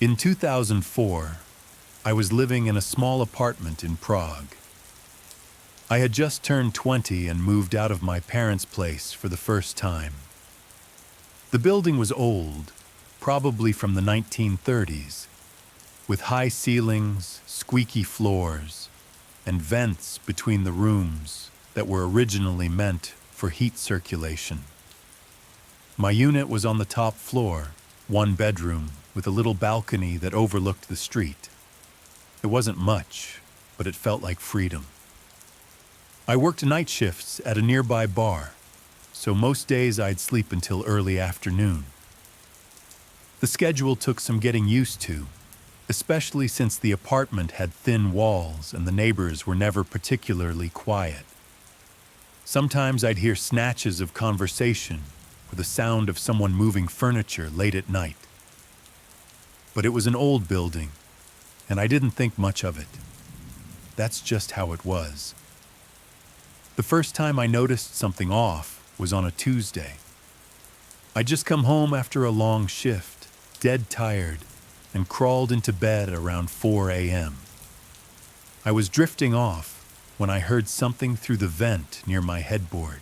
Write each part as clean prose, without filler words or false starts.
In 2004, I was living in a small apartment in Prague. I had just turned 20 and moved out of my parents' place for the first time. The building was old, probably from the 1930s, with high ceilings, squeaky floors, and vents between the rooms that were originally meant for heat circulation. My unit was on the top floor, one bedroom, with a little balcony that overlooked the street. It wasn't much, but it felt like freedom. I worked night shifts at a nearby bar, so most days I'd sleep until early afternoon. The schedule took some getting used to, especially since the apartment had thin walls and the neighbors were never particularly quiet. Sometimes I'd hear snatches of conversation or the sound of someone moving furniture late at night. But it was an old building, and I didn't think much of it. That's just how it was. The first time I noticed something off was on a Tuesday. I'd just come home after a long shift, dead tired, and crawled into bed around 4 a.m. I was drifting off when I heard something through the vent near my headboard.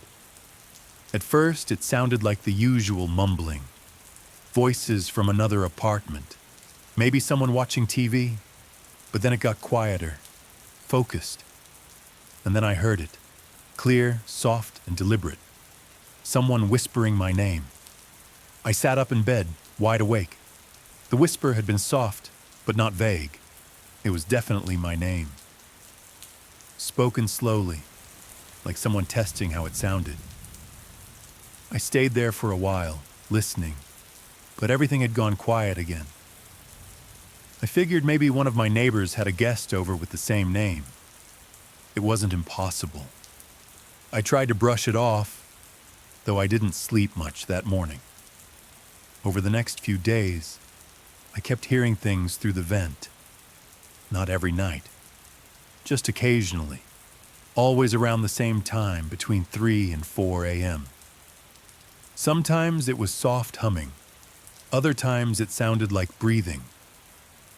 At first, it sounded like the usual mumbling, voices from another apartment, maybe someone watching TV, but then it got quieter, focused, and then I heard it, clear, soft, and deliberate, someone whispering my name. I sat up in bed, wide awake. The whisper had been soft, but not vague. It was definitely my name. Spoken slowly, like someone testing how it sounded. I stayed there for a while, listening, but everything had gone quiet again. I figured maybe one of my neighbors had a guest over with the same name. It wasn't impossible. I tried to brush it off, though I didn't sleep much that morning. Over the next few days, I kept hearing things through the vent. Not every night, just occasionally, always around the same time between 3 and 4 a.m. Sometimes it was soft humming, other times it sounded like breathing,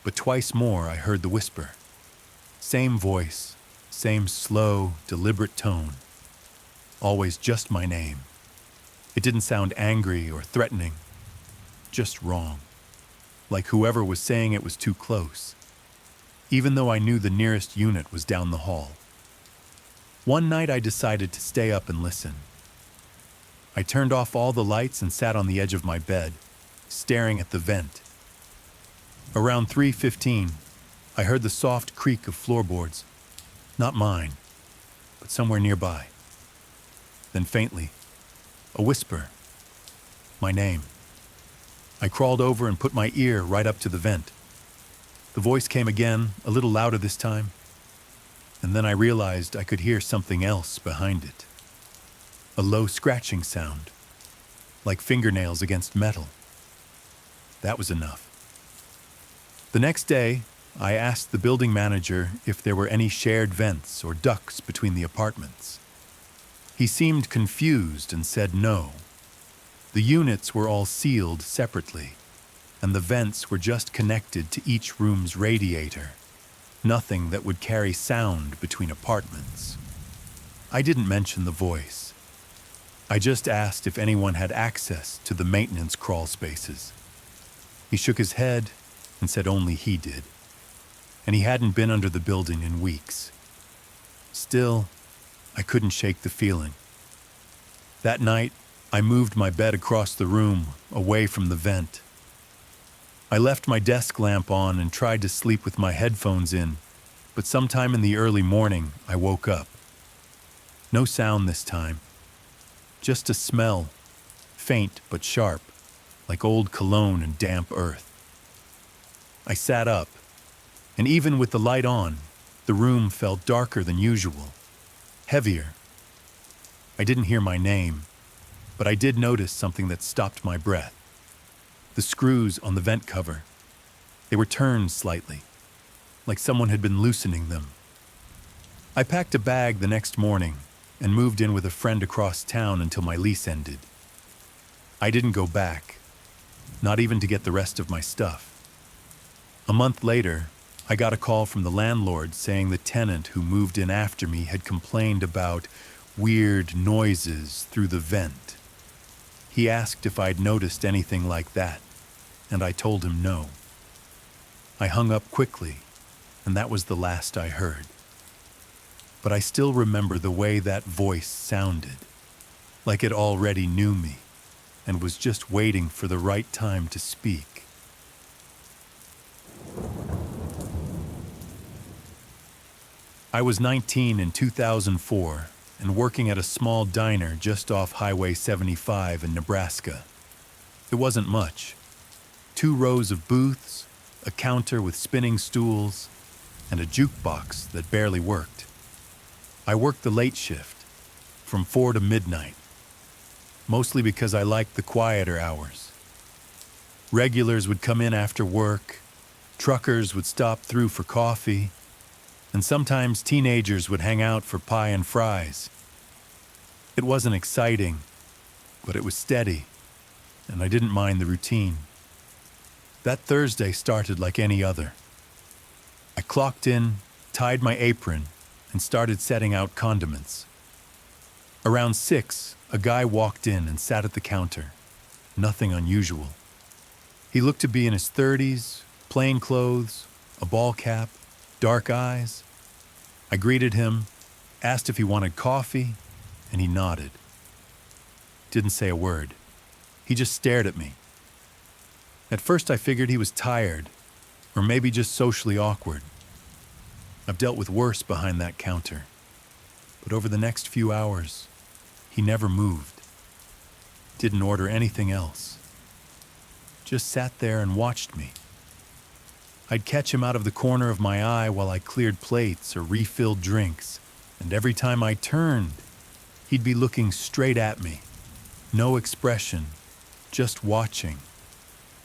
but twice more I heard the whisper. Same voice, same slow, deliberate tone, always just my name. It didn't sound angry or threatening, just wrong. Like whoever was saying it was too close, even though I knew the nearest unit was down the hall. One night I decided to stay up and listen. I turned off all the lights and sat on the edge of my bed, staring at the vent. Around 3:15, I heard the soft creak of floorboards, not mine, but somewhere nearby. Then faintly, a whisper, my name. I crawled over and put my ear right up to the vent. The voice came again, a little louder this time, and then I realized I could hear something else behind it. A low scratching sound, like fingernails against metal. That was enough. The next day, I asked the building manager if there were any shared vents or ducts between the apartments. He seemed confused and said no. The units were all sealed separately, and the vents were just connected to each room's radiator. Nothing that would carry sound between apartments. I didn't mention the voice. I just asked if anyone had access to the maintenance crawl spaces. He shook his head and said only he did, and he hadn't been under the building in weeks. Still, I couldn't shake the feeling. That night, I moved my bed across the room, away from the vent. I left my desk lamp on and tried to sleep with my headphones in, but sometime in the early morning, I woke up. No sound this time, just a smell, faint but sharp, like old cologne and damp earth. I sat up, and even with the light on, the room felt darker than usual, heavier. I didn't hear my name, but I did notice something that stopped my breath. The screws on the vent cover. They were turned slightly, like someone had been loosening them. I packed a bag the next morning and moved in with a friend across town until my lease ended. I didn't go back, not even to get the rest of my stuff. A month later, I got a call from the landlord saying the tenant who moved in after me had complained about weird noises through the vent. He asked if I'd noticed anything like that, and I told him no. I hung up quickly, and that was the last I heard. But I still remember the way that voice sounded, like it already knew me and was just waiting for the right time to speak. I was 19 in 2004 and working at a small diner just off Highway 75 in Nebraska. It wasn't much. 2 rows of booths, a counter with spinning stools, and a jukebox that barely worked. I worked the late shift, from 4 to midnight, mostly because I liked the quieter hours. Regulars would come in after work, truckers would stop through for coffee, and sometimes teenagers would hang out for pie and fries. It wasn't exciting, but it was steady, and I didn't mind the routine. That Thursday started like any other. I clocked in, tied my apron, and started setting out condiments. Around 6, a guy walked in and sat at the counter. Nothing unusual. He looked to be in his 30s, plain clothes, a ball cap, dark eyes. I greeted him, asked if he wanted coffee, and he nodded. Didn't say a word. He just stared at me. At first I figured he was tired, or maybe just socially awkward. I've dealt with worse behind that counter. But over the next few hours, he never moved. Didn't order anything else. Just sat there and watched me. I'd catch him out of the corner of my eye while I cleared plates or refilled drinks, and every time I turned, he'd be looking straight at me. No expression, just watching.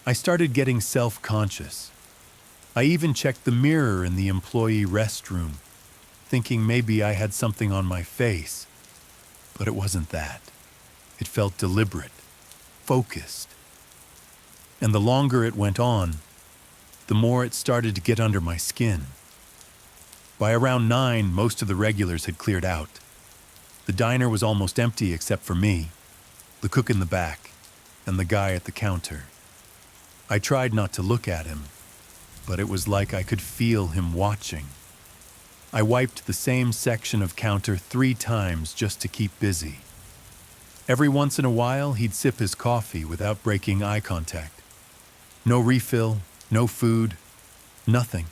I started getting self-conscious. I even checked the mirror in the employee restroom, thinking maybe I had something on my face. But it wasn't that. It felt deliberate, focused. And the longer it went on, the more it started to get under my skin. By around 9, most of the regulars had cleared out. The diner was almost empty except for me, the cook in the back, and the guy at the counter. I tried not to look at him, but it was like I could feel him watching. I wiped the same section of counter 3 times just to keep busy. Every once in a while, he'd sip his coffee without breaking eye contact. No refill, no food, nothing.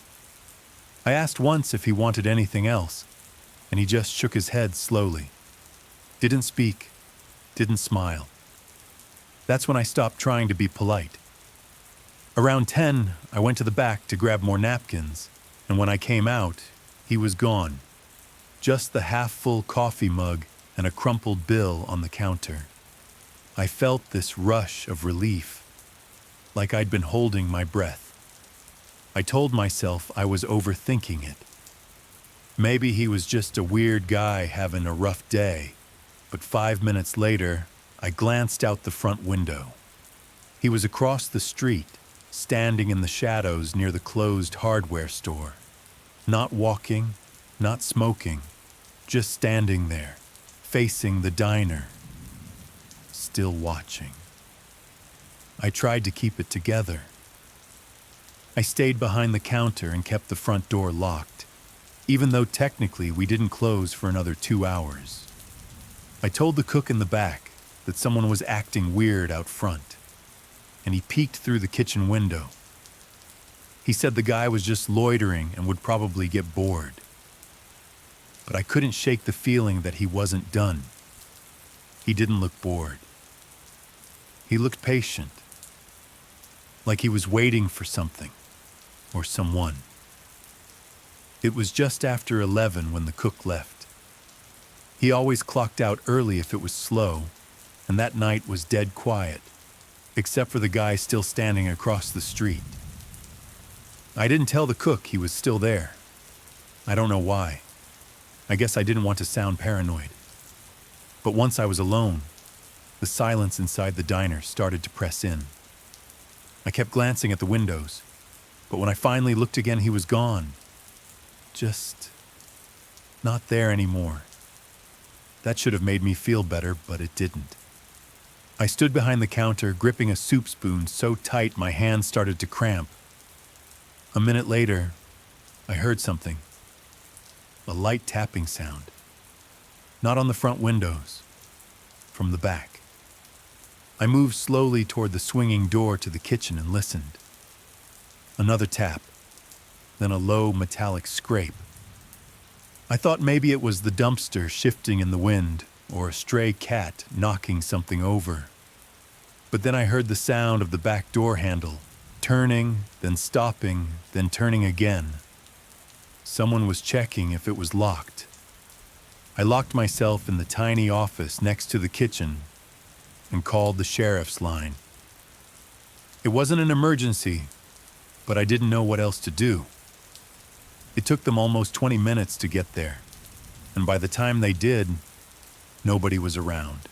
I asked once if he wanted anything else, and he just shook his head slowly. Didn't speak, didn't smile. That's when I stopped trying to be polite. Around 10, I went to the back to grab more napkins, and when I came out, he was gone. Just the half-full coffee mug and a crumpled bill on the counter. I felt this rush of relief, like I'd been holding my breath. I told myself I was overthinking it. Maybe he was just a weird guy having a rough day, but 5 minutes later, I glanced out the front window. He was across the street, standing in the shadows near the closed hardware store. Not walking, not smoking, just standing there, facing the diner, still watching. I tried to keep it together. I stayed behind the counter and kept the front door locked, even though technically we didn't close for another 2 hours. I told the cook in the back that someone was acting weird out front, and he peeked through the kitchen window. He said the guy was just loitering and would probably get bored. But I couldn't shake the feeling that he wasn't done. He didn't look bored. He looked patient, like he was waiting for something or someone. It was just after 11 when the cook left. He always clocked out early if it was slow, and that night was dead quiet, except for the guy still standing across the street. I didn't tell the cook he was still there. I don't know why. I guess I didn't want to sound paranoid. But once I was alone, the silence inside the diner started to press in. I kept glancing at the windows, But when I finally looked again, he was gone. Just not there anymore. That should have made me feel better, but it didn't. I stood behind the counter, gripping a soup spoon so tight my hands started to cramp. A minute later, I heard something. A light tapping sound. Not on the front windows, from the back. I moved slowly toward the swinging door to the kitchen and listened. Another tap, then a low metallic scrape. I thought maybe it was the dumpster shifting in the wind, or a stray cat knocking something over. But then I heard the sound of the back door handle, turning, then stopping, then turning again. Someone was checking if it was locked. I locked myself in the tiny office next to the kitchen and called the sheriff's line. It wasn't an emergency, but I didn't know what else to do. It took them almost 20 minutes to get there, and by the time they did, nobody was around.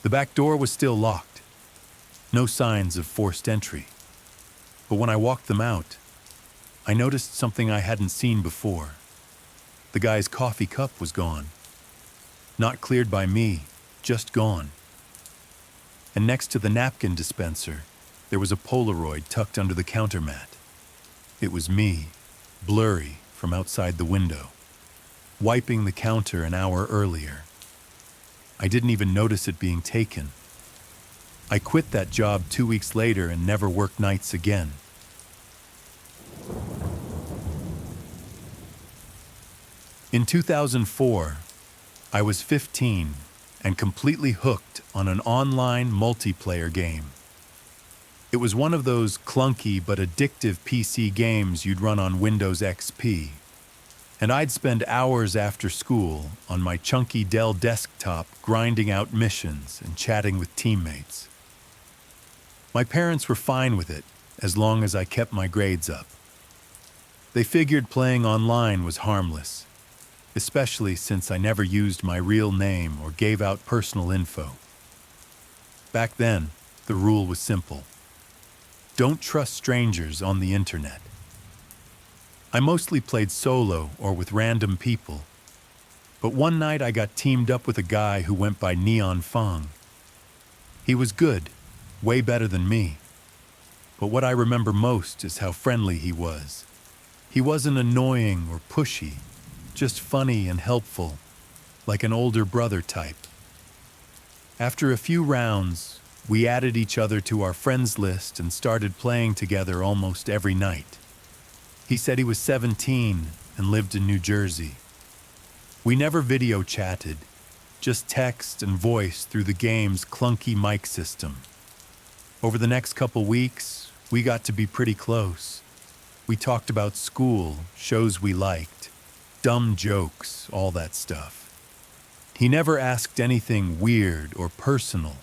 The back door was still locked. No signs of forced entry. But when I walked them out, I noticed something I hadn't seen before. The guy's coffee cup was gone. Not cleared by me, just gone. And next to the napkin dispenser, there was a Polaroid tucked under the counter mat. It was me, blurry from outside the window, wiping the counter an hour earlier. I didn't even notice it being taken. I quit that job 2 weeks later and never worked nights again. In 2004, I was 15 and completely hooked on an online multiplayer game. It was one of those clunky but addictive PC games you'd run on Windows XP. And I'd spend hours after school on my chunky Dell desktop grinding out missions and chatting with teammates. My parents were fine with it as long as I kept my grades up. They figured playing online was harmless, especially since I never used my real name or gave out personal info. Back then, the rule was simple. Don't trust strangers on the internet. I mostly played solo or with random people, but one night I got teamed up with a guy who went by Neon Fong. He was good, way better than me, but what I remember most is how friendly he was. He wasn't annoying or pushy, just funny and helpful, like an older brother type. After a few rounds, we added each other to our friends list and started playing together almost every night. He said he was 17 and lived in New Jersey. We never video chatted, just text and voice through the game's clunky mic system. Over the next couple weeks, we got to be pretty close. We talked about school, shows we liked, dumb jokes, all that stuff. He never asked anything weird or personal,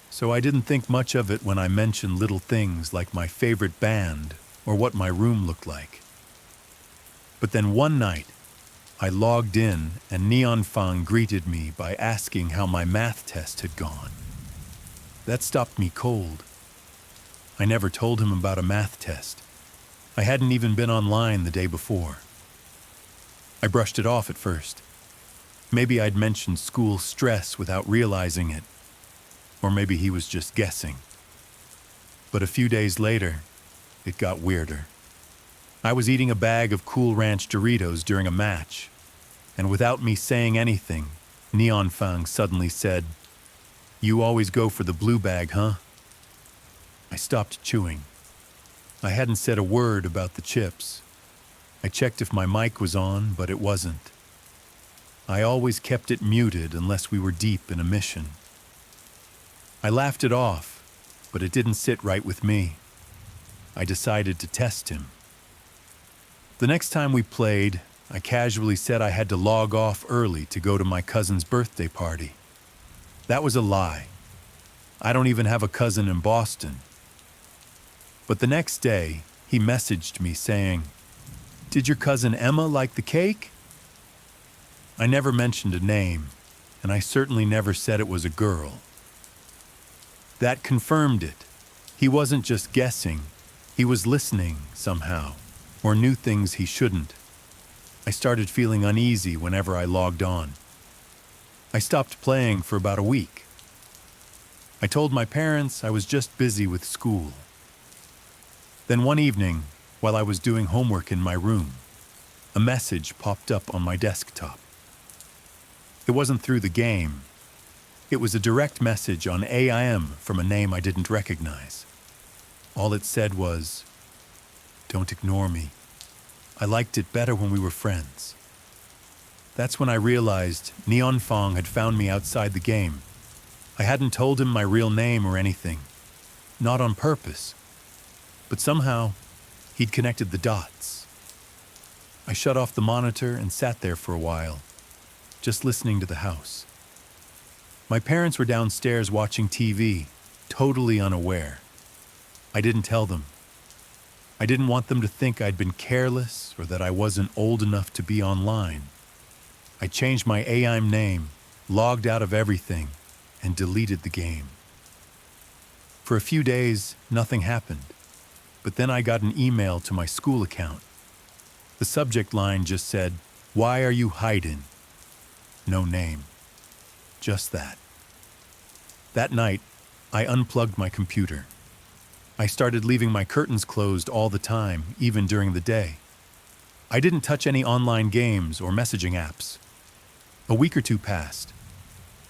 so I didn't think much of it when I mentioned little things like my favorite band or what my room looked like. But then one night, I logged in and Neon Fang greeted me by asking how my math test had gone. That stopped me cold. I never told him about a math test. I hadn't even been online the day before. I brushed it off at first. Maybe I'd mentioned school stress without realizing it, or maybe he was just guessing. But a few days later, it got weirder. I was eating a bag of Cool Ranch Doritos during a match, and without me saying anything, Neon Fang suddenly said, "You always go for the blue bag, huh?" I stopped chewing. I hadn't said a word about the chips. I checked if my mic was on, but it wasn't. I always kept it muted unless we were deep in a mission. I laughed it off, but it didn't sit right with me. I decided to test him. The next time we played, I casually said I had to log off early to go to my cousin's birthday party. That was a lie. I don't even have a cousin in Boston. But the next day, he messaged me saying, "Did your cousin Emma like the cake?" I never mentioned a name, and I certainly never said it was a girl. That confirmed it. He wasn't just guessing. He was listening somehow, or knew things he shouldn't. I started feeling uneasy whenever I logged on. I stopped playing for about a week. I told my parents I was just busy with school. Then one evening, while I was doing homework in my room, a message popped up on my desktop. It wasn't through the game. It was a direct message on AIM from a name I didn't recognize. All it said was, "Don't ignore me. I liked it better when we were friends." That's when I realized Neon Fong had found me outside the game. I hadn't told him my real name or anything. Not on purpose. But somehow, he'd connected the dots. I shut off the monitor and sat there for a while, just listening to the house. My parents were downstairs watching TV, totally unaware. I didn't tell them. I didn't want them to think I'd been careless or that I wasn't old enough to be online. I changed my AIM name, logged out of everything, and deleted the game. For a few days, nothing happened. But then I got an email to my school account. The subject line just said, "Why are you hiding?" No name. Just that. That night, I unplugged my computer. I started leaving my curtains closed all the time, even during the day. I didn't touch any online games or messaging apps. A week or two passed.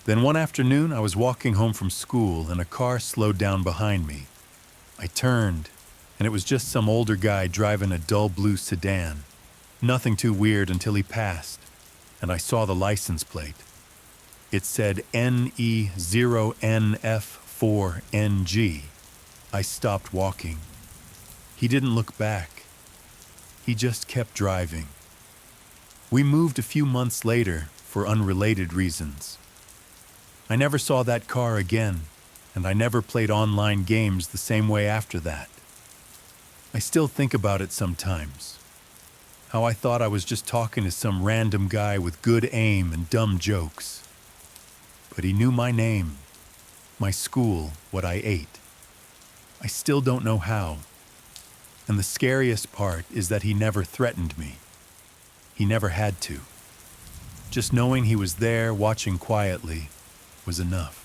Then one afternoon, I was walking home from school and a car slowed down behind me. I turned, and it was just some older guy driving a dull blue sedan. Nothing too weird until he passed, and I saw the license plate. It said NE0NF4NG. I stopped walking. He didn't look back. He just kept driving. We moved a few months later for unrelated reasons. I never saw that car again, and I never played online games the same way after that. I still think about it sometimes. How I thought I was just talking to some random guy with good aim and dumb jokes. But he knew my name, my school, what I ate. I still don't know how. And the scariest part is that he never threatened me. He never had to. Just knowing he was there watching quietly was enough.